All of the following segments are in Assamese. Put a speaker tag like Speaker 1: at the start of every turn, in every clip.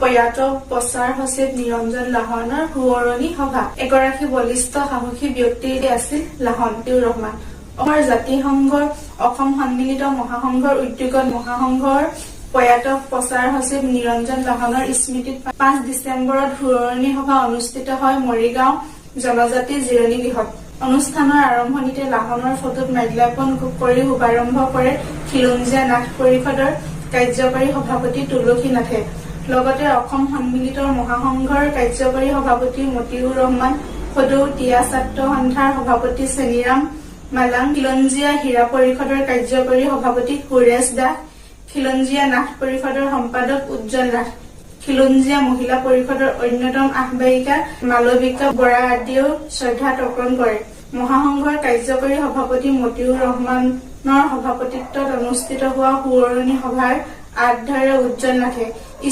Speaker 1: প্ৰয়াত প্ৰচাৰ সচিব নিৰঞ্জন লাহনৰ সুৱৰণী সভা। এগৰাকী বলিষ্ঠ সাহসী ব্যক্তি আছিল লাহন ৰহমান। অসমৰ জাতিসংঘৰ অসম সন্মিলিত মহাসংঘৰ উদ্যোগত মহাসংঘৰ প্ৰয়াত প্ৰচাৰ সচিব নিৰঞ্জন লাহনৰ স্মৃতিত 5 ডিচেম্বৰত সুৱৰণী সভা অনুষ্ঠিত হয় মৰিগাঁও জনজাতি জিৰণী গৃহত। অনুষ্ঠানৰ আৰম্ভণিতে লাহনৰ ফটোত মাল্যাৰ্পণ কৰি শুভাৰম্ভ কৰে খিলঞ্জীয়া নাথ পৰিষদৰ কাৰ্যকৰী সভাপতি তুলসী নাথে। লগতে অসম সন্মিলিত মহাসংঘৰ কাৰ্যকৰী সভাপতি মতিউৰ ৰহমান, সদৌতিয়া ছাত্ৰ সন্থাৰ সভাপতি চেনিৰাম মালাং, খিলঞ্জীয়া হীৰা পৰিষদৰ কাৰ্যকৰী সভাপতি সুৰেশ দাস, খিলঞ্জীয়া নাথ পৰিষদৰ সম্পাদক উজ্জ্বল নাথ, খিলঞ্জীয়া মহিলা পৰিষদৰ অন্যতম আহ্বায়িকা মালবিকা বৰা আদিয়েও শ্ৰদ্ধা তৰ্পণ কৰে। মহাসংঘৰ কাৰ্যকৰী সভাপতি মতিউৰ ৰহমানৰ সভাপতিত্বত অনুষ্ঠিত হোৱা সুৱৰণী সভাৰ আধ্যক্ষে উজ্জ্বল নাথে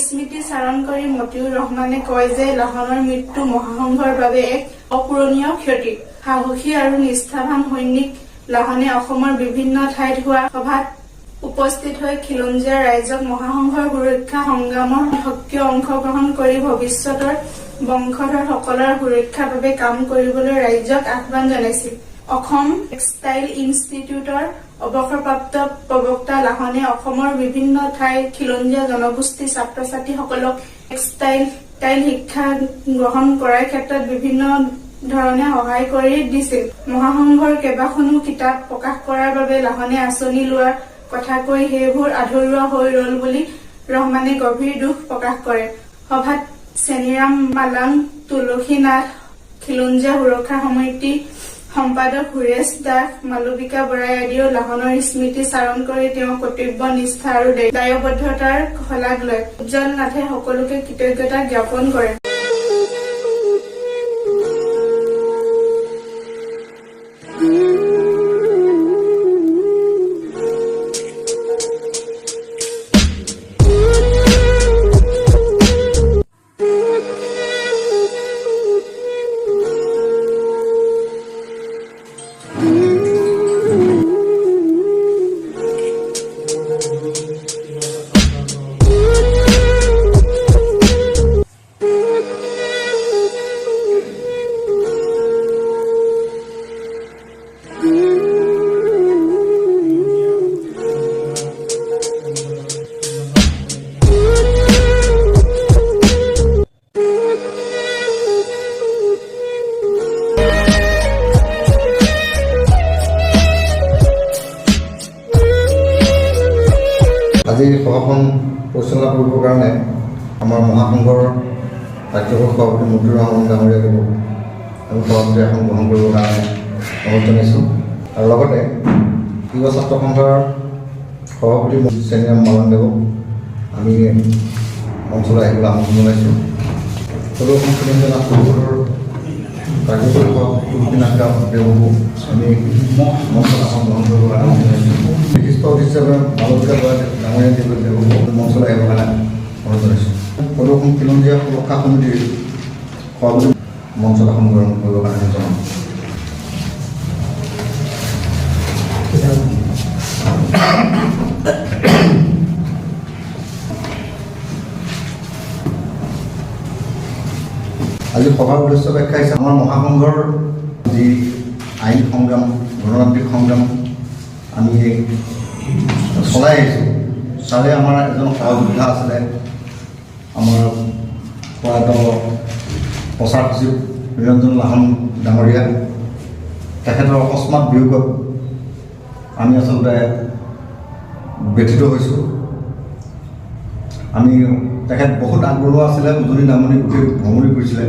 Speaker 1: স্মৃতি চাৰণ কৰি মতিউৰ ৰহমানে কয় যে লাহনৰ মৃত্যু মহাসংঘৰ বাবে এক অপূৰণীয় ক্ষতি। সাহসী আৰু নিষ্ঠাৱান সৈনিক লাহনে অসমৰ বিভিন্ন ঠাইত হোৱা সভাত উপস্থিত হৈ খিলঞ্জীয়া ৰাইজক মহাসংঘৰ সুৰক্ষা সংগ্ৰামৰ সক্ৰিয় অংশগ্ৰহণ কৰি ভৱিষ্যতৰ বংশধৰসকলৰ সুৰক্ষাৰ বাবে কাম কৰিবলৈ ৰাইজক আহ্বান জনাইছিল। অসম টেক্সটাইল ইনষ্টিটিউটৰ অৱসৰপ্ৰাপ্ত প্ৰবক্তা লাহনে অসমৰ বিভিন্ন ঠাইত খিলঞ্জীয়া জনগোষ্ঠীৰ ছাত্ৰ-ছাত্ৰীসকলক টেক্সটাইল শিক্ষা গ্ৰহণ কৰাৰ ক্ষেত্ৰত বিভিন্ন ধৰণে সহায় কৰি দিছিল। মহাসংঘৰ কেইবাখনো কিতাপ প্ৰকাশ কৰাৰ বাবে লাহনে আঁচনি লোৱাৰ কথা কৈ সেইবোৰ আধৰুৱা হৈ ৰল বুলি ৰহমানে গভীৰ দুখ প্ৰকাশ কৰে। সভাত চেনিৰাম মালাং, তুলসী নাথ, খিলঞ্জীয়া সুৰক্ষা সমিতিৰ সম্পাদক সুৰেশ দাস, মালবিকা বৰাই আদিও লাহনৰ স্মৃতি চাৰণ কৰি তেওঁৰ কৰ্তব্য নিষ্ঠা আৰু দায়বদ্ধতাৰ শলাগ লয়। উজ্জ্বল নাথে সকলোকে কৃতজ্ঞতা জ্ঞাপন কৰে।
Speaker 2: আজি সভাখন পৰিচালনা কৰিবৰ কাৰণে আমাৰ মহাসংঘৰ কাৰ্যকৰী সভাপতি মতিউৰ ৰহমান ডাঙৰীয়াক আমি সভাপতি এখন গ্ৰহণ কৰিবৰ কাৰণে অনুৰোধ জনাইছোঁ। আৰু লগতে যুৱ ছাত্ৰ সন্থাৰ সভাপতি চেনিৰাম মালাংদেৱক আমি অঞ্চললৈ আহিবলৈ আমন্ত্ৰণ জনাইছোঁ। সদৌ খিলঞ্জীয়া নাথ পৰিষদৰ কাৰ্যকৰী সভাপতি তুলসী নাথ দেৱকো আমি মঞ্চত আসন গ্ৰহণ কৰিবৰ কাৰণে অনুৰোধ জনাইছোঁ। বিশিষ্ট হিচাপে মালবিকা বৰা ডাঙৰীয়া দেৱকো মঞ্চলৈ আহিবৰ কাৰণে অনুৰোধ জনাইছোঁ। সদৌ খিলঞ্জীয়া সুৰক্ষা সমিতিৰ সভাপতি মঞ্চত আসন গ্ৰহণ কৰিবৰ কাৰণে জনাওঁ। আজি সভাৰ উদ্দেশ্য ব্যাখ্যা হিচাপে আমাৰ মহাসংঘৰ যি আইন সংগ্ৰাম, গণতান্ত্ৰিক সংগ্ৰাম আমি চলাই আহিছোঁ, তাৰে আমাৰ এজন সহযোদ্ধা আছিলে আমাৰ প্ৰয়াত প্ৰচাৰ সচিব নিৰঞ্জন লাহন ডাঙৰীয়া। তেখেতৰ অকস্মাত বিয়োগত আমি আচলতে ব্যথিত হৈছোঁ। তেখেত বহুত আগবঢ়োৱা আছিলে, উজনি নামনি গোটেই ভ্ৰমণি কৰিছিলে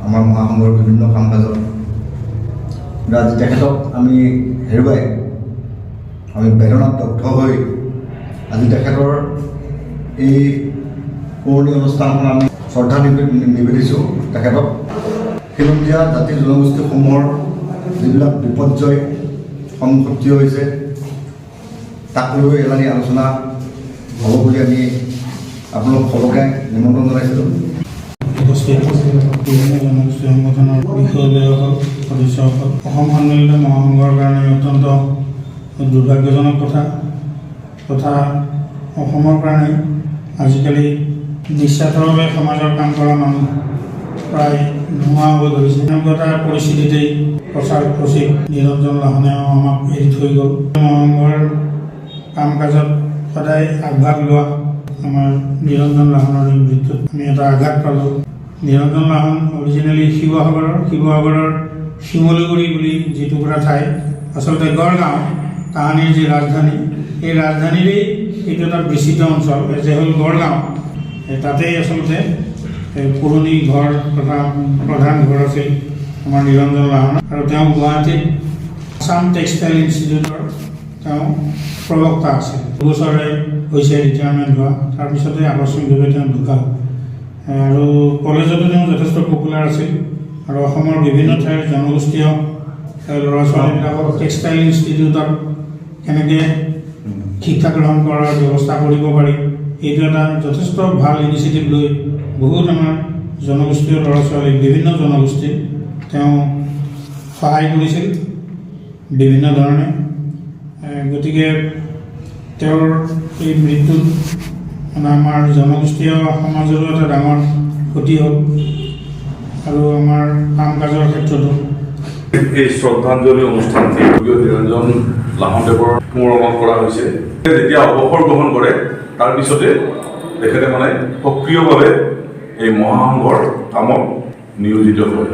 Speaker 2: আমাৰ মহাসংঘৰ বিভিন্ন কাম কাজত। আজি তেখেতক আমি হেৰুৱাই আমি বেদনাত দগ্ধ হৈ আজি তেখেতৰ এই পুৰণি অনুষ্ঠানখন আমি শ্ৰদ্ধা নিবেদিছোঁ তেখেতক। খিলঞ্জীয়া জাতি জনগোষ্ঠীসমূহৰ যিবিলাক বিপৰ্যয় সন্মুখীন হৈছে তাক লৈ এলানি আলোচনা হ'ব বুলি আমি আপোনালোক সকলোকে নিমন্ত্ৰণ জনাইছিলোঁ।
Speaker 3: উপস্থিত বিভিন্ন জনগোষ্ঠী সংগঠনৰ বিষয়ববীয়াসকল, সদস্যসকল, অসম সন্মিলিত মহাসংঘৰ কাৰণে অত্যন্ত দুৰ্ভাগ্যজনক কথা তথা অসমৰ কাৰণে আজিকালি নিস্বাৰ্থভাৱে সমাজৰ কাম কৰা মানুহ প্ৰায় নোহোৱা হ'ব ধৰিছে। এনেকুৱা এটা পৰিস্থিতিতেই প্ৰচাৰ সচিব নিৰঞ্জন লাহনেও আমাক এৰি থৈ গ'ল। মহাসংঘৰ কাম কাজত সদায় আগভাগ লোৱা আমাৰ নিৰঞ্জন লাহনৰ এই মৃত্যুত আমি এটা আঘাত পালোঁ। নিৰঞ্জন লাহন অৰিজিনেলি শিৱসাগৰৰ শিমলুগুৰি বুলি যি টুকুৰা ঠাই, আচলতে গড়গাঁও তাহানিৰ যি ৰাজধানী, এই ৰাজধানীৰেই এইটো এটা বিস্তৃত অঞ্চল যে হ'ল গড়গাঁও। তাতেই আচলতে পুৰণি ঘৰ তথা প্ৰধান ঘৰ আছিল আমাৰ নিৰঞ্জন লাহনৰ, আৰু তেওঁ গুৱাহাটীত আছাম টেক্সটাইল ইনষ্টিটিউটৰ তেওঁ প্ৰবক্তা আছিল। দুবছৰে হৈছে ৰিটায়াৰমেণ্ট হোৱা, তাৰপিছতে আকস্মিকভাৱে তেওঁ ঢুকাল। আৰু কলেজতো তেওঁ যথেষ্ট পপুলাৰ আছিল, আৰু অসমৰ বিভিন্ন ঠাইৰ জনগোষ্ঠীয় ল'ৰা ছোৱালীবিলাকক টেক্সটাইল ইনষ্টিটিউটত কেনেকৈ শিক্ষা গ্ৰহণ কৰাৰ ব্যৱস্থা কৰিব পাৰি, এইটো এটা যথেষ্ট ভাল ইনিচিয়েটিভ লৈ বহুত আমাৰ জনগোষ্ঠীয় ল'ৰা ছোৱালীক বিভিন্ন জনগোষ্ঠীক তেওঁ সহায় কৰিছিল বিভিন্ন ধৰণে। গতিকে তেওঁৰ এই মৃত্যুত আমাৰ জনগোষ্ঠীয় সমাজৰো এটা ডাঙৰ ক্ষতি হ'ল, আৰু আমাৰ কাম কাজৰ ক্ষেত্ৰতো।
Speaker 4: এই শ্ৰদ্ধাঞ্জলি অনুষ্ঠানটি নিৰঞ্জন লাহনদেৱৰ স্মৰণত কৰা হৈছে। যেতিয়া অৱসৰ গ্ৰহণ কৰে তাৰপিছতে তেখেতে সক্ৰিয়ভাৱে এই মহাসংঘৰ কামত নিয়োজিত হয়।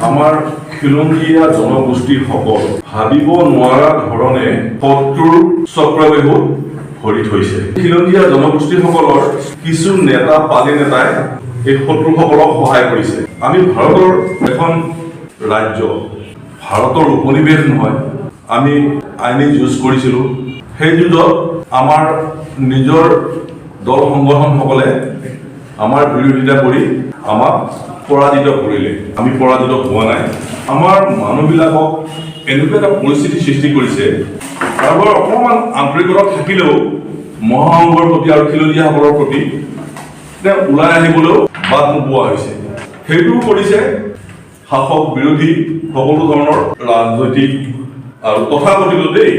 Speaker 4: আমাৰ খিলঞ্জীয়া জনগোষ্ঠীসকল ভাবিব নোৱাৰা ধৰণে শত্ৰুৰ চক্ৰবেহুত ভৰি থৈছে। খিলঞ্জীয়া জনগোষ্ঠীসকলৰ কিছু নেতা পালি নেতাই এই শত্ৰুসকলক সহায় কৰিছে। আমি ভাৰতৰ এখন ৰাজ্য, ভাৰতৰ উপনিৱেশ নহয়। আমি আইনী যুঁজ কৰিছিলোঁ। সেই যুঁজত আমাৰ নিজৰ দল সংগঠনসকলে আমাৰ বিৰোধিতা কৰি আমাক পৰাজিত কৰিলে। আমি পৰাজিত হোৱা নাই। আমাৰ মানুহবিলাকক এনেকুৱা এটা পৰিস্থিতি সৃষ্টি কৰিছে, কাৰোবাৰ অকণমান আন্তৰিকতা থাকিলেও মহাসংঘৰ প্ৰতি আৰু খিলঞ্জীয়াসকলৰ প্ৰতি ওলাই আহিবলৈও বাট নোপোৱা হৈছে। সেইটোও কৰিছে শাসক বিৰোধী সকলো ধৰণৰ ৰাজনৈতিক আৰু তথাকথিত দেই,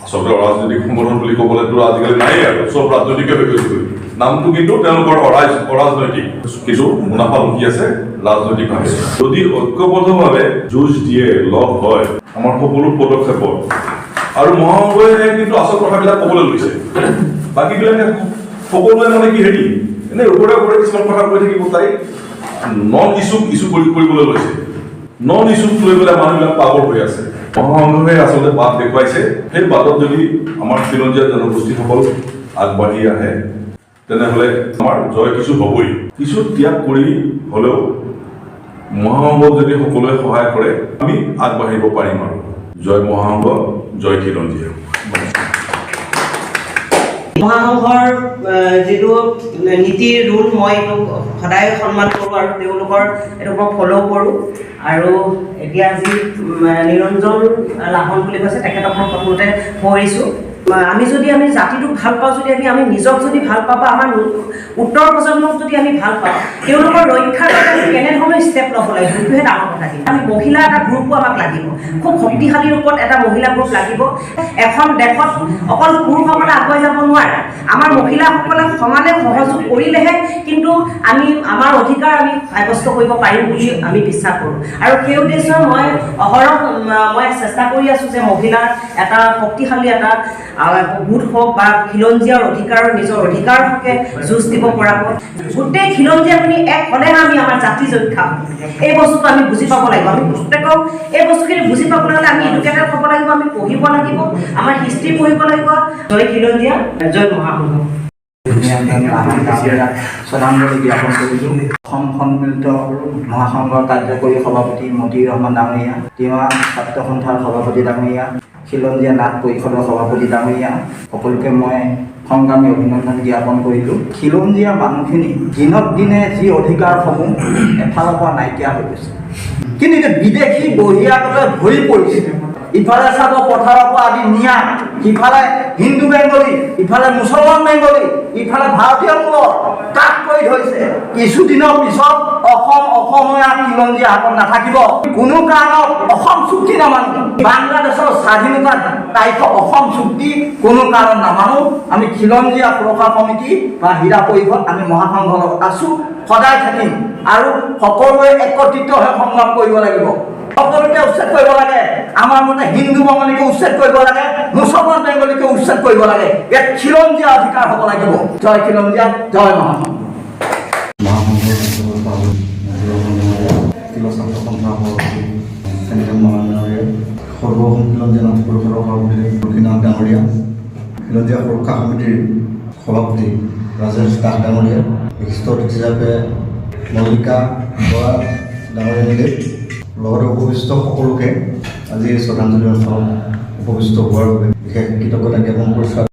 Speaker 4: আচলতে ৰাজনৈতিক সংগঠন বুলি ক'বলৈতো আজিকালি নাই, আৰু চব ৰাজনৈতিকে হৈ গৈছে। নামটো কিন্তু তেওঁলোকৰ অৰাজনৈতিক, কিছু মুনাফা লুকি আছে ৰাজনৈতিকভাৱে। যদি ঐক্যবদ্ধভাৱে যুঁজ দিয়ে, লগ হয় আমাৰ সকলো পদক্ষেপত, আৰু মহাসংঘই কিন্তু আচল কথাবিলাক ক'বলৈ লৈছে। বাকীবিলাকে সকলোৱে কি এনেই ওপৰে ওপৰে কিছুমান কথা কৈ থাকিব, তাই নন ইছ্যু কৰিবলৈ লৈছে। নন ইছ্যুক লৈ পেলাই মানুহবিলাক পাগল হৈ আছে। মহাসংঘই আচলতে বাট দেখুৱাইছে। সেই বাটত যদি আমাৰ খিলঞ্জীয়া জনগোষ্ঠীসকল আগবাঢ়ি আহে তেনেহ'লে আমাৰ জয় কিছু হ'বই। কিছু ত্যাগ কৰি হ'লেও মহাসংঘক যদি সকলোৱে সহায় কৰে আমি আগবাঢ়িব পাৰিম। আৰু জয় মহাসংঘ, জয় খিলঞ্জীয়া।
Speaker 5: মহাসংঘৰ যিটো নীতি ৰুল মই এইটো সদায় সন্মান কৰোঁ, আৰু তেওঁলোকৰ এইটো মই ফ'ল' কৰোঁ। আৰু এতিয়া যি নিৰঞ্জন লাহন বুলি কৈছে, তেখেতক মই প্ৰথমতে কৈছোঁ, আমি জাতিটোক ভাল পাওঁ, যদি আমি নিজক যদি ভাল পাওঁ, বা আমাৰ উত্তৰ প্ৰজন্মক যদি আমি ভাল পাওঁ, তেওঁলোকৰ ৰক্ষাৰ বাবে আমি কেনেধৰণৰ ষ্টেপ ল'ব লাগিব, সেইটোহে ডাঙৰ কথা। আমি মহিলা এটা গ্ৰুপো আমাক লাগিব, খুব শক্তিশালী ৰূপত এটা মহিলা গ্ৰুপ লাগিব। এখন দেশত অকল পুৰুষসকলে আগুৱাই যাব নোৱাৰে, আমাৰ মহিলাসকলে সমানে সহযোগ কৰিলেহে কিন্তু আমি আমাৰ অধিকাৰ আমি সাব্যস্ত কৰিব পাৰিম বুলি আমি বিশ্বাস কৰোঁ। আৰু সেই উদ্দেশ্যে মই অহৰহ চেষ্টা কৰি আছোঁ যে মহিলাৰ এটা শক্তিশালী এটা গোট হওক, বা খিলঞ্জীয়াৰ অধিকাৰ, নিজৰ অধিকাৰৰ হকে যুঁজ দিব পৰাকৈ গোটেই খিলঞ্জীয়াখিনি এক হ'লেহে আমি আমাৰ জাতি ৰক্ষা হ'ম। এই বস্তুটো আমি বুজি পাব লাগিব। আমি প্ৰত্যেকক এই বস্তুখিনি বুজি পাবলৈ হ'লে আমি এডুকেটেড হ'ব লাগিব, আমি পঢ়িব লাগিব, আমাৰ হিষ্ট্ৰী পঢ়িব লাগিব। জয় খিলঞ্জীয়া, জয় মহাসংঘ।
Speaker 6: শ্ৰদ্ধাঞ্জলি জ্ঞাপন কৰিছোঁ। অসম সন্মিলিত মহাসংঘৰ কাৰ্যকৰী সভাপতি মতিউৰ ৰহমান ডাঙৰীয়া, তিৱা ছাত্ৰ সন্থাৰ সভাপতি ডাঙৰীয়া, খিলঞ্জীয়া নাট পৰিষদৰ সভাপতি ডাঙৰীয়া, সকলোকে মই সংগ্ৰামী অভিনন্দন জ্ঞাপন কৰিলোঁ। খিলঞ্জীয়া মানুহখিনি দিনক দিনে যি অধিকাৰসমূহ এফালৰ পৰা নাইকিয়া হৈ গৈছে, কিন্তু এতিয়া বিদেশী বহিৰাগতে ভৰি পৰিছে। ইফালে চাব পথাৰৰ পৰা আদি নিয়া, সিফালে হিন্দু বেংগলী, ইফালে মুছলমান বেংগলী, ইফালে ভাৰতীয় মূলৰ, তাতকৈ কৰি থৈছে কিছুদিনৰ পিছত অসমীয়া খিলঞ্জীয়া হাতত নাথাকিব। কোনো কাৰণত অসম চুক্তি নামানো, বাংলাদেশৰ স্বাধীনতাৰ তাৰিখত অসম চুক্তি কোনো কাৰণত নামানো। আমি খিলঞ্জীয়া সুৰক্ষা সমিতি বা হীৰা পৰিষদ আমি মহাসংঘৰ লগত আছোঁ, সদায় থাকিম আৰু সকলোৱে একত্ৰিত হৈ সংগ্ৰাম কৰিব লাগিব। সকলোকে উচ্ছেদ কৰিব লাগে। আমাৰ মতে হিন্দু বাঙালীকে উচ্ছেদ কৰিব লাগে, মুছলমান বেংগলীকে উচ্ছেদ কৰিব লাগে। ইয়াত খিলঞ্জীয়া অধিকাৰ হ'ব লাগিব। জয় খিলঞ্জীয়া, জয় মহাসংঘ।
Speaker 2: মহাসংঘৰ ছাত্ৰ সন্থা সভাপতি সৰ্বঅসম খিলঞ্জীয়া নাথ পৰিষদৰ সভাপতি লক্ষীনাথ ডাঙৰীয়া, খিলঞ্জীয়া সুৰক্ষা সমিতিৰ সভাপতি ৰাজেশ দাস ডাঙৰীয়া, বিশিষ্ট অতিথি হিচাপে মল্লিকা বৰা ডাঙৰীয়া নিলে, লগতে উপবিষ্ট সকলোকে আজি শ্ৰদ্ধাঞ্জলি অনুষ্ঠানত উপবিষ্ট হোৱাৰ বাবে বিশেষ কৃতজ্ঞতা জ্ঞাপন কৰিছোঁ।